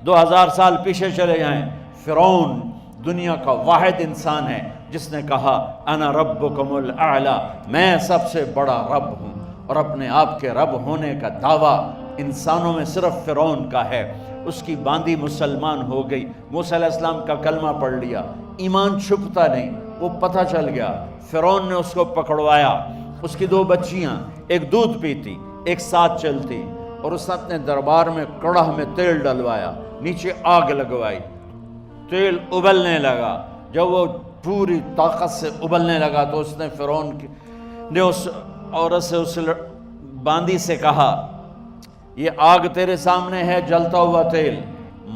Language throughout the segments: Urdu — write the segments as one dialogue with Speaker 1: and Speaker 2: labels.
Speaker 1: 2000 سال پیچھے چلے جائیں، فرعون دنیا کا واحد انسان ہے جس نے کہا انا ربکم الاعلی، میں سب سے بڑا رب ہوں، اور اپنے آپ کے رب ہونے کا دعویٰ انسانوں میں صرف فرعون کا ہے۔ اس کی باندی مسلمان ہو گئی، موسیٰ علیہ السلام کا کلمہ پڑھ لیا، ایمان چھپتا نہیں، وہ پتہ چل گیا، فرعون نے اس کو پکڑوایا۔ اس کی 2 بچیاں، ایک دودھ پیتی ایک ساتھ چلتی، اور اس نے اپنے دربار میں کڑاہ میں تیل ڈلوایا، نیچے آگ لگوائی، تیل ابلنے لگا۔ جب وہ پوری طاقت سے ابلنے لگا تو اس نے فرعون نے اس عورت سے، اس باندی سے کہا یہ آگ تیرے سامنے ہے، جلتا ہوا تیل،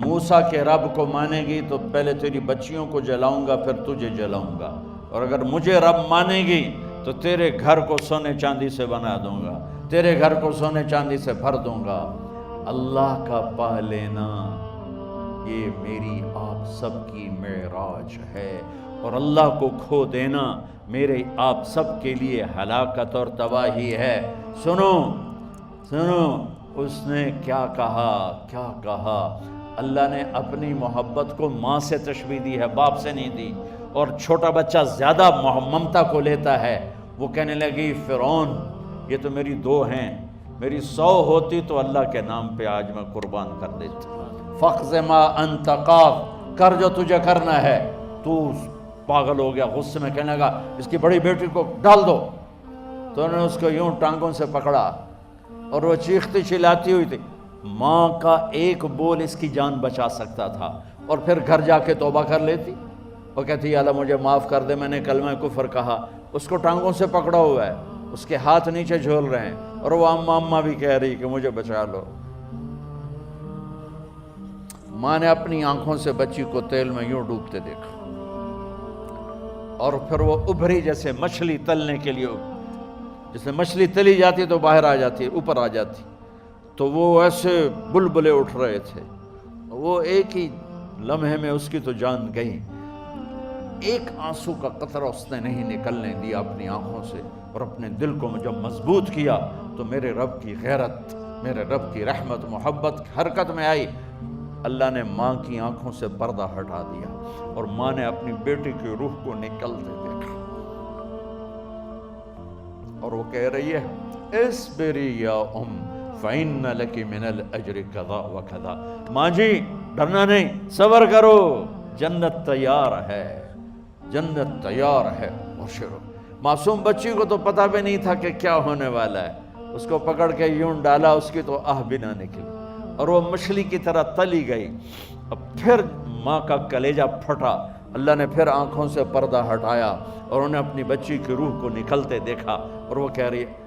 Speaker 1: موسیٰ کے رب کو مانے گی تو پہلے تیری بچیوں کو جلاؤں گا پھر تجھے جلاؤں گا، اور اگر مجھے رب مانے گی تو تیرے گھر کو سونے چاندی سے بنا دوں گا، تیرے گھر کو سونے چاندی سے بھر دوں گا۔ اللہ کا پا لینا یہ میری آپ سب کی معراج ہے، اور اللہ کو کھو دینا میرے آپ سب کے لیے ہلاکت اور تباہی ہے۔ سنو سنو، اس نے کیا کہا؟ اللہ نے اپنی محبت کو ماں سے تشبیہ دی ہے، باپ سے نہیں دی، اور چھوٹا بچہ زیادہ ممتا کو لیتا ہے۔ وہ کہنے لگی فرعون یہ تو میری 2 ہیں، میری 100 ہوتی تو اللہ کے نام پہ آج میں قربان کر دیتی۔ فَقْضِ مَا أَنْتَ قَاضٍ، کر جو تجھے کرنا ہے۔ تو پاگل ہو گیا، غصے میں کہنے لگا اس کی بڑی بیٹی کو ڈال دو۔ تو انہوں نے اس کو یوں ٹانگوں سے پکڑا، اور وہ چیختی چلاتی ہوئی تھی۔ ماں کا ایک بول اس کی جان بچا سکتا تھا، اور پھر گھر جا کے توبہ کر لیتی، وہ کہتی اللہ مجھے معاف کر دے، میں نے کلمہ کفر کہا۔ اس کو ٹانگوں سے پکڑا ہوا ہے، اس کے ہاتھ نیچے جھول رہے ہیں، اور وہ اماں بھی کہہ رہی کہ مجھے بچا لو۔ ماں نے اپنی آنکھوں سے بچی کو تیل میں یوں ڈوبتے دیکھا، اور پھر وہ ابھری جیسے مچھلی تلنے کے لیے، جیسے مچھلی تلی جاتی تو باہر آ جاتی، اوپر آ جاتی، تو وہ ایسے بلبلے اٹھ رہے تھے۔ وہ ایک ہی لمحے میں اس کی تو جان گئی، ایک آنسو کا قطرہ اس نے نہیں نکلنے دیا اپنی آنکھوں سے، اور اپنے دل کو جب مضبوط کیا تو میرے رب کی غیرت، میرے رب کی رحمت محبت حرکت میں آئی۔ اللہ نے ماں کی آنکھوں سے پردہ ہٹا دیا، اور ماں نے اپنی بیٹی کی روح کو نکلتے دیکھا، اور وہ کہہ رہی ہے اصبری یا فإن لک من الأجر کذا وکذا۔ ماں جی ڈرنا نہیں، صبر کرو، جنت تیار ہے، جنت تیار ہے، بشرو۔ معصوم بچی کو تو پتہ بھی نہیں تھا کہ کیا ہونے والا ہے، اس کو پکڑ کے یوں ڈالا، اس کی تو آہ بھی نہ نکلی، اور وہ مچھلی کی طرح تلی گئی۔ اب پھر ماں کا کلیجہ پھٹا، اللہ نے پھر آنکھوں سے پردہ ہٹایا، اور انہیں اپنی بچی کی روح کو نکلتے دیکھا، اور وہ کہہ رہی ہے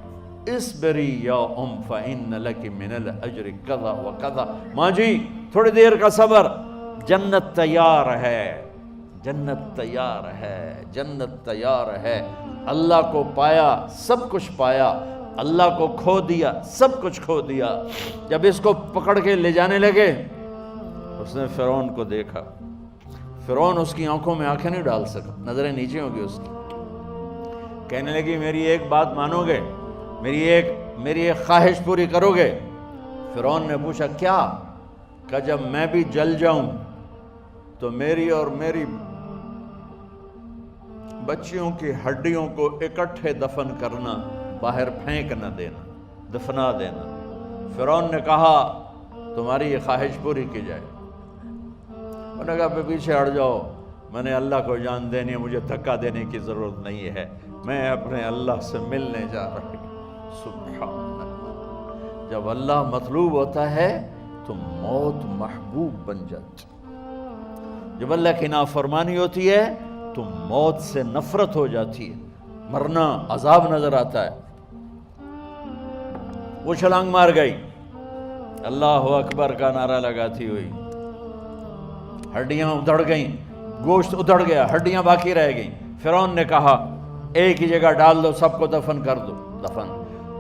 Speaker 1: اصبری یا فإن لک من الأجر کذا وکذا۔ ماں جی تھوڑی دیر کا صبر، جنت تیار ہے، جنت تیار ہے، جنت تیار ہے۔ اللہ کو پایا سب کچھ پایا، اللہ کو کھو دیا سب کچھ کھو دیا۔ جب اس کو پکڑ کے لے جانے لگے، اس نے فرعون کو دیکھا، فرعون اس کی آنکھوں میں آنکھیں نہیں ڈال سکا، نظریں نیچے ہوں گی اس کی۔ کہنے لگی میری ایک بات مانو گے، میری ایک خواہش پوری کرو گے؟ فرعون نے پوچھا کیا؟ کہ جب میں بھی جل جاؤں تو میری اور میری بچیوں کی ہڈیوں کو اکٹھے دفن کرنا، باہر پھینک نہ دینا، دفنا دینا۔ فرعون نے کہا تمہاری یہ خواہش پوری کی جائے۔ انہوں نے کہا پیچھے ہٹ جاؤ، میں نے اللہ کو جان دینی ہے، مجھے دھکا دینے کی ضرورت نہیں ہے، میں اپنے اللہ سے ملنے جا رہا ہوں۔ سبحان اللہ، جب اللہ مطلوب ہوتا ہے تو موت محبوب بن جاتی، جب اللہ کی نافرمانی ہوتی ہے تو موت سے نفرت ہو جاتی ہے، مرنا عذاب نظر آتا ہے۔ وہ چھلانگ مار گئی، اللہ اکبر کا نعرہ لگاتی ہوئی، ہڈیاں ادھڑ گئیں، گوشت ادھڑ گیا، ہڈیاں باقی رہ گئیں۔ فرعون نے کہا ایک ہی جگہ ڈال دو، سب کو دفن کر دو۔ دفن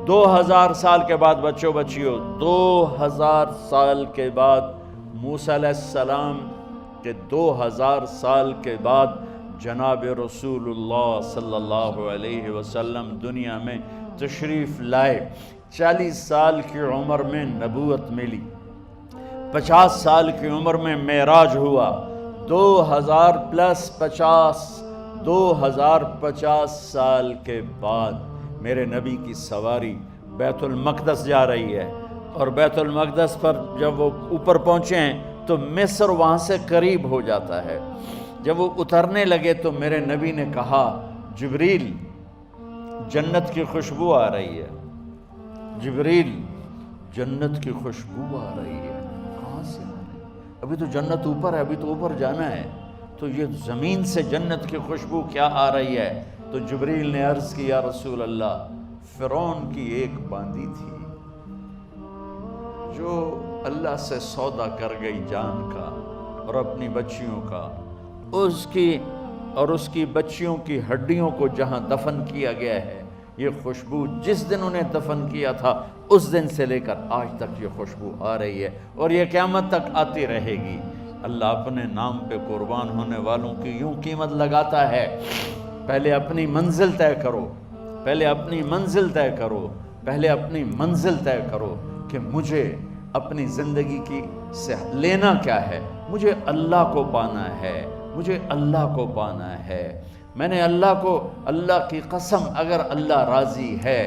Speaker 1: 2000 سال کے بعد، بچوں بچیوں 2000 سال کے بعد، موسیٰ علیہ السلام کے 2000 سال کے بعد جناب رسول اللہ صلی اللہ علیہ وسلم دنیا میں تشریف لائے۔ 40 سال کی عمر میں نبوت ملی، 50 سال کی عمر میں معراج ہوا، 2050 سال کے بعد میرے نبی کی سواری بیت المقدس جا رہی ہے، اور بیت المقدس پر جب وہ اوپر پہنچے ہیں تو مصر وہاں سے قریب ہو جاتا ہے۔ جب وہ اترنے لگے تو میرے نبی نے کہا جبریل جنت کی خوشبو آ رہی ہے، جبریل جنت کی خوشبو آ رہی ہے، کہاں سے آ رہی ہے؟ ابھی تو جنت اوپر ہے، ابھی تو اوپر جانا ہے، تو یہ زمین سے جنت کی خوشبو کیا آ رہی ہے؟ تو جبریل نے عرض کی یا رسول اللہ، فرعون کی ایک باندی تھی جو اللہ سے سودا کر گئی جان کا اور اپنی بچیوں کا، اس کی بچیوں کی ہڈیوں کو جہاں دفن کیا گیا ہے، یہ خوشبو جس دن انہیں دفن کیا تھا اس دن سے لے کر آج تک یہ خوشبو آ رہی ہے، اور یہ قیامت تک آتی رہے گی۔ اللہ اپنے نام پہ قربان ہونے والوں کی یوں قیمت لگاتا ہے، پہلے اپنی منزل طے کرو، پہلے اپنی منزل طے کرو، پہلے اپنی منزل طے کرو کہ مجھے اپنی زندگی کی سے لینا کیا ہے، مجھے اللہ کو پانا ہے، مجھے اللہ کو پانا ہے۔ میں نے اللہ کی قسم، اگر اللہ راضی ہے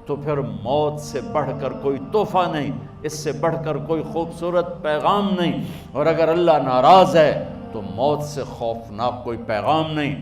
Speaker 1: تو پھر موت سے بڑھ کر کوئی تحفہ نہیں، اس سے بڑھ کر کوئی خوبصورت پیغام نہیں، اور اگر اللہ ناراض ہے تو موت سے خوفناک کوئی پیغام نہیں۔